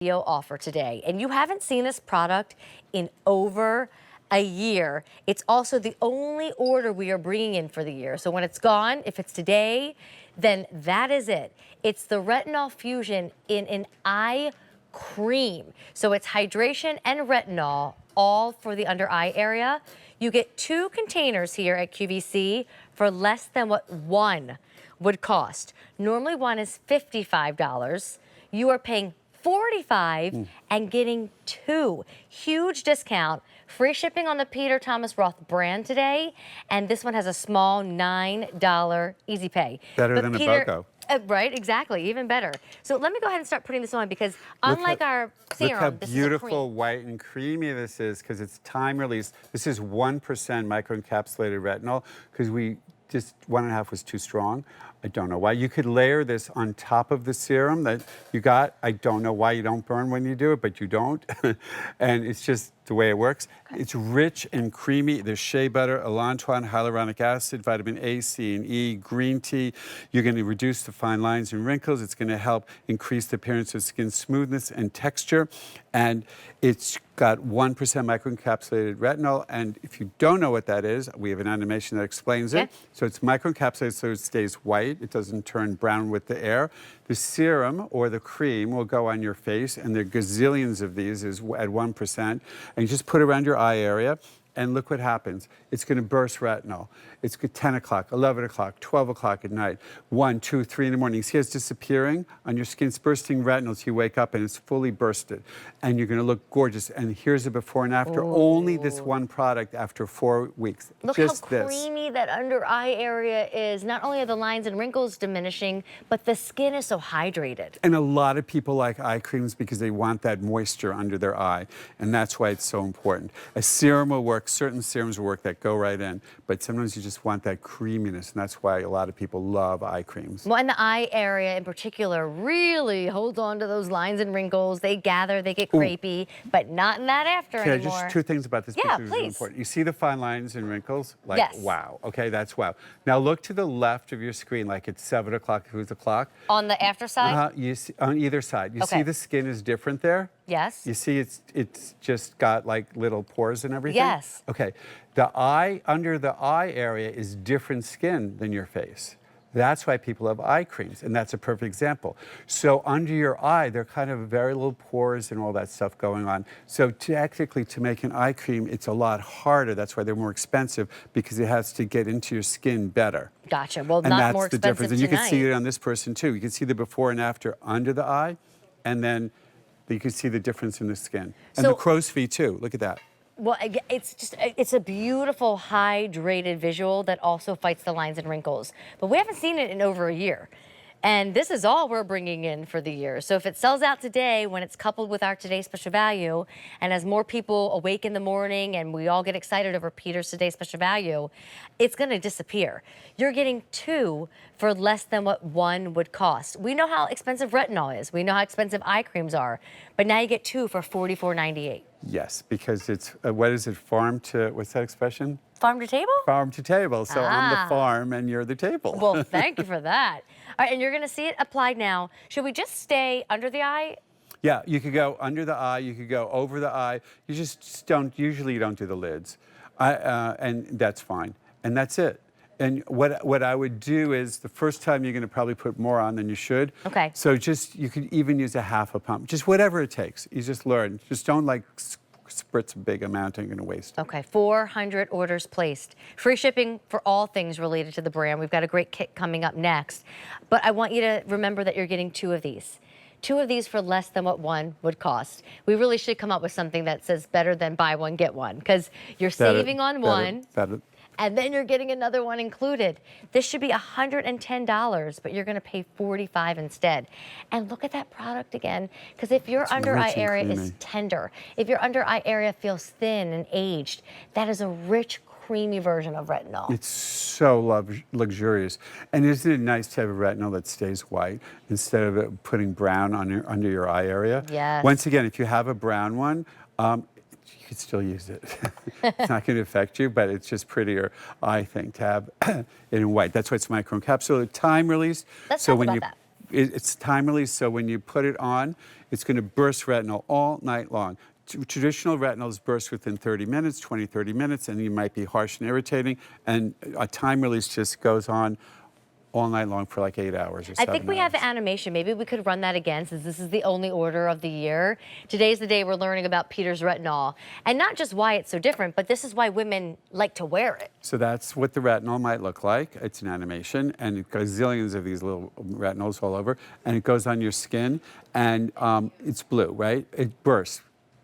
video offer today, and you haven't seen this product in over a year. It's also the only order we are bringing in for the year. So when it's gone, if it's today, then that is it. It's the Retinol Fusion in an eye cream. So it's hydration and retinol, all for the under eye area. You get 2 containers here at QVC for less than what one would cost. Normally one is $55. You are paying $45 and getting 2. Huge discount. Free shipping on the Peter Thomas Roth brand today. And this one has a small $9 easy pay. Better than a BOGO. Right, exactly, even better. So let me go ahead and start putting this on because unlike our serum, look how this beautiful, is white, and creamy this is because it's time release. This is 1% microencapsulated retinol because we just 1.5 was too strong. I don't know why. You could layer this on top of the serum that you got. I don't know why you don't burn when you do it, but you don't. And it's just the way it works. Okay. It's rich and creamy. There's shea butter, allantoin, hyaluronic acid, vitamin A, C, and E, green tea. You're going to reduce the fine lines and wrinkles. It's going to help increase the appearance of skin smoothness and texture. And it's got 1% microencapsulated retinol. And if you don't know what that is, we have an animation that explains it. So it's microencapsulated so it stays white. It doesn't turn brown with the air. The serum or the cream will go on your face, and there are gazillions of these at 1%. And you just put it around your eye area, and look what happens. It's going to burst retinol. It's 10 o'clock, 11 o'clock, 12 o'clock at night, 1, 2, 3 in the morning. You see it's disappearing on your skin. It's bursting retinol so you wake up and it's fully bursted. And you're going to look gorgeous. And here's a before and after. Ooh. Only this one product after 4 weeks. Look just how creamy that under eye area is. Not only are the lines and wrinkles diminishing, but the skin is so hydrated. And a lot of people like eye creams because they want that moisture under their eye. And that's why it's so important. A serum will work. Certain serums will work that go right in. But sometimes you just want that creaminess, and that's why a lot of people love eye creams. Well, and the eye area in particular really holds on to those lines and wrinkles. They gather, they get crepey, but not in that after anymore. Just 2 things about this picture is really important. You see the fine lines and wrinkles? Like, yes. Wow. Okay, that's wow. Now look to the left of your screen, like it's 7 o'clock, who's o'clock? On the after side? You see, on either side. You see the skin is different there? Yes. You see it's just got like little pores and everything? Yes. Okay. The eye, under the eye area is different skin than your face. That's why people have eye creams, and that's a perfect example. So under your eye, there are kind of very little pores and all that stuff going on. So technically, to make an eye cream, it's a lot harder. That's why they're more expensive, because it has to get into your skin better. Gotcha. Well, and not more expensive that's the difference. And you tonight. can see it on this person, too. You can see the before and after under the eye, and then you can see the difference in the skin. And the crow's feet, too. Look at that. Well, it's a beautiful, hydrated visual that also fights the lines and wrinkles. But we haven't seen it in over a year. And this is all we're bringing in for the year. So if it sells out today, when it's coupled with our Today's Special Value, and as more people awake in the morning and we all get excited over Peter's Today's Special Value, it's going to disappear. You're getting 2 for less than what one would cost. We know how expensive retinol is. We know how expensive eye creams are. But now you get 2 for $44.98. Yes, because it's, what is it, farm to, what's that expression? Farm to table? Farm to table. So I'm the farm and you're the table. Well, thank you for that. All right, and you're going to see it applied now. Should we just stay under the eye? Yeah, you could go under the eye. You could go over the eye. You just don't, usually you don't do the lids. And that's fine. And that's it. And what I would do is the first time you're going to probably put more on than you should. Okay. So just, you could even use a half a pump. Just whatever it takes. You just learn. Just don't like spritz a big amount and you're going to waste. Okay, 400 orders placed. Free shipping for all things related to the brand. We've got a great kit coming up next. But I want you to remember that you're getting 2 of these. 2 of these for less than what one would cost. We really should come up with something that says better than buy one, get one, because you're saving on one. And then you're getting another one included. This should be $110, but you're gonna pay $45 instead. And look at that product again, because if your under eye area is tender, if your under eye area feels thin and aged, that is a rich, creamy version of retinol. It's so luxurious. And isn't it nice to have a retinol that stays white instead of it putting brown on under your eye area? Yes. Once again, if you have a brown one, you could still use it. It's not going to affect you, but it's just prettier, I think, to have it in white. That's why it's microencapsulated, time released. Let's talk about that. it's time release, so when you put it on, it's going to burst retinol all night long. Traditional retinols burst within 30 minutes, 20, 30 minutes, and you might be harsh and irritating. And a time release just goes on all night long for like 8 hours or 7 I think we have the animation. Maybe we could run that again, since this is the only order of the year. Today's the day we're learning about Peter's retinol. And not just why it's so different, but this is why women like to wear it. So that's what the retinol might look like. It's an animation, and it goes zillions of these little retinols all over, and it goes on your skin, and it's blue, right? It bursts.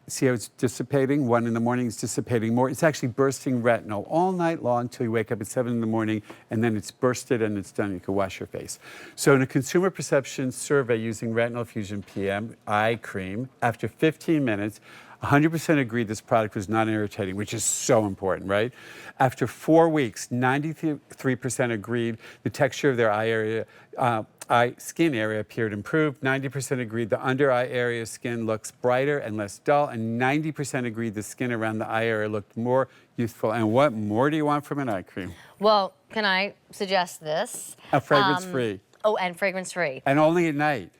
See how it's dissipating? 1 in the morning, it's dissipating more. It's actually bursting retinol all night long until you wake up at 7 in the morning, and then it's bursted and it's done. You can wash your face. So in a consumer perception survey using Retinol Fusion PM eye cream, after 15 minutes, 100% agreed this product was non-irritating, which is so important, right? After 4 weeks, 93% agreed the texture of their eye area, skin area appeared improved. 90% agreed the under eye area skin looks brighter and less dull, and 90% agreed the skin around the eye area looked more youthful. And what more do you want from an eye cream? Well, can I suggest this? Fragrance-free. Oh, and fragrance-free. And only at night,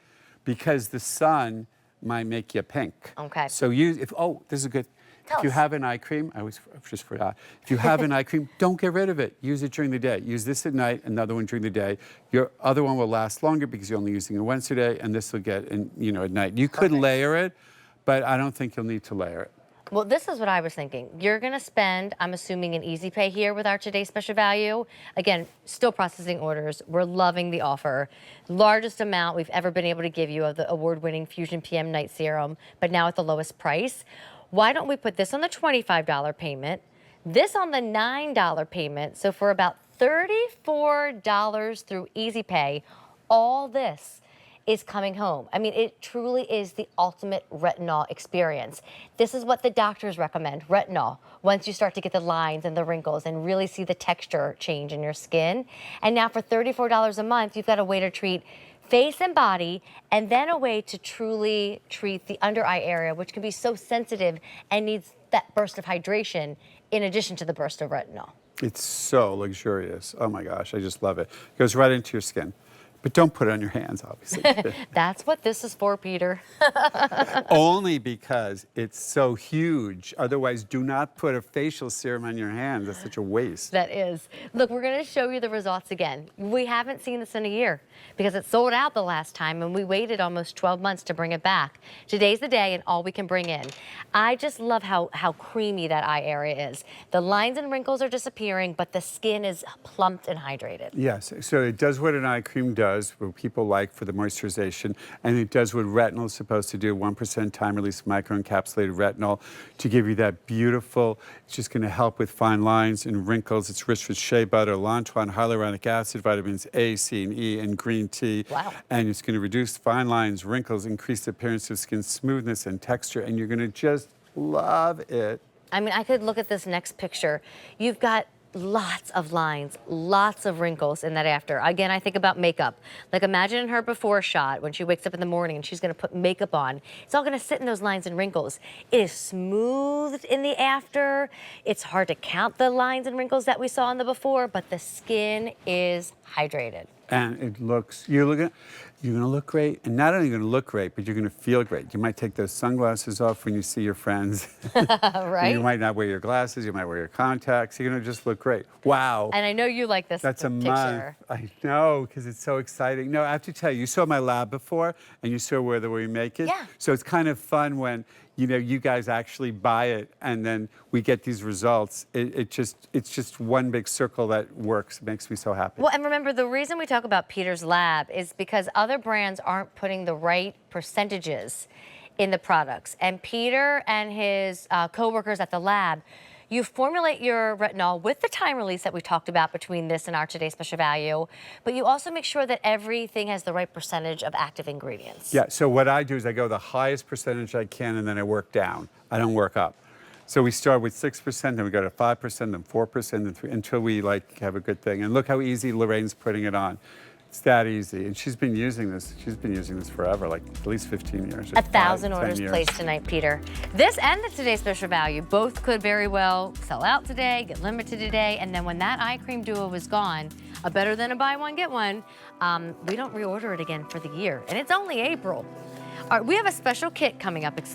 because the sun might make you pink. Okay. So this is good. Tell If you us. have an eye cream, I just forgot. If you have an eye cream, don't get rid of it. Use it during the day. Use this at night, another one during the day. Your other one will last longer because you're only using it once a day, and this will get at night. You could layer it, but I don't think you'll need to layer it. Well, this is what I was thinking. You're going to spend, I'm assuming, an easy pay here with our today's special value. Again, still processing orders. We're loving the offer. Largest amount we've ever been able to give you of the award-winning Fusion PM Night Serum, but now at the lowest price. Why don't we put this on the $25 payment, this on the $9 payment, so for about $34 through easy pay, all this is coming home. I mean, it truly is the ultimate retinol experience. This is what the doctors recommend, retinol, once you start to get the lines and the wrinkles and really see the texture change in your skin. And now for $34 a month, you've got a way to treat face and body, and then a way to truly treat the under eye area, which can be so sensitive and needs that burst of hydration in addition to the burst of retinol. It's so luxurious. Oh my gosh, I just love it. It goes right into your skin. But don't put it on your hands, obviously. That's what this is for, Peter. Only because it's so huge. Otherwise, do not put a facial serum on your hands. That's such a waste. That is. Look, we're going to show you the results again. We haven't seen this in a year because it sold out the last time, and we waited almost 12 months to bring it back. Today's the day and all we can bring in. I just love how creamy that eye area is. The lines and wrinkles are disappearing, but the skin is plumped and hydrated. Yes, so it does what an eye cream does, what people like for the moisturization, and it does what retinol is supposed to do, 1% time-release microencapsulated retinol to give you that beautiful, it's just going to help with fine lines and wrinkles. It's rich with shea butter, lantoin, hyaluronic acid, vitamins A, C, and E, and green tea. Wow. And it's going to reduce fine lines, wrinkles, increase the appearance of skin smoothness and texture, and you're going to just love it. I mean, I could look at this next picture. You've got lots of lines, lots of wrinkles in that after. Again, I think about makeup. Like imagine her before shot when she wakes up in the morning and she's gonna put makeup on. It's all gonna sit in those lines and wrinkles. It is smoothed in the after. It's hard to count the lines and wrinkles that we saw in the before, but the skin is hydrated. And it looks, you're gonna look great, and not only you're gonna look great, but you're gonna feel great. You might take those sunglasses off when you see your friends. Right? You might not wear your glasses, you might wear your contacts. You're gonna just look great. Wow. And I know you like this That's a picture. month. I know, because it's so exciting. No, I have to tell you, you saw my lab before, and you saw where we make it. Yeah. So it's kind of fun when you guys actually buy it, and then we get these results. It's just one big circle that works. It makes me so happy. Well, and remember, the reason we talk about Peter's lab is because other brands aren't putting the right percentages in the products. And Peter and his co-workers at the lab, you formulate your retinol with the time release that we talked about between this and our today's special value, but you also make sure that everything has the right percentage of active ingredients. Yeah, so what I do is I go the highest percentage I can, and then I work down. I don't work up. So we start with 6%, then we go to 5%, then 4%, then 3%, until we have a good thing. And look how easy Lorraine's putting it on. It's that easy. And she's been using this. She's been using this forever, like at least 15 years. 1,000 10 orders years. placed tonight, Peter. This and the Today's Special Value both could very well sell out today, get limited today, and then when that eye cream duo is gone, a better than a buy one, get one, we don't reorder it again for the year. And it's only April. All right, we have a special kit coming up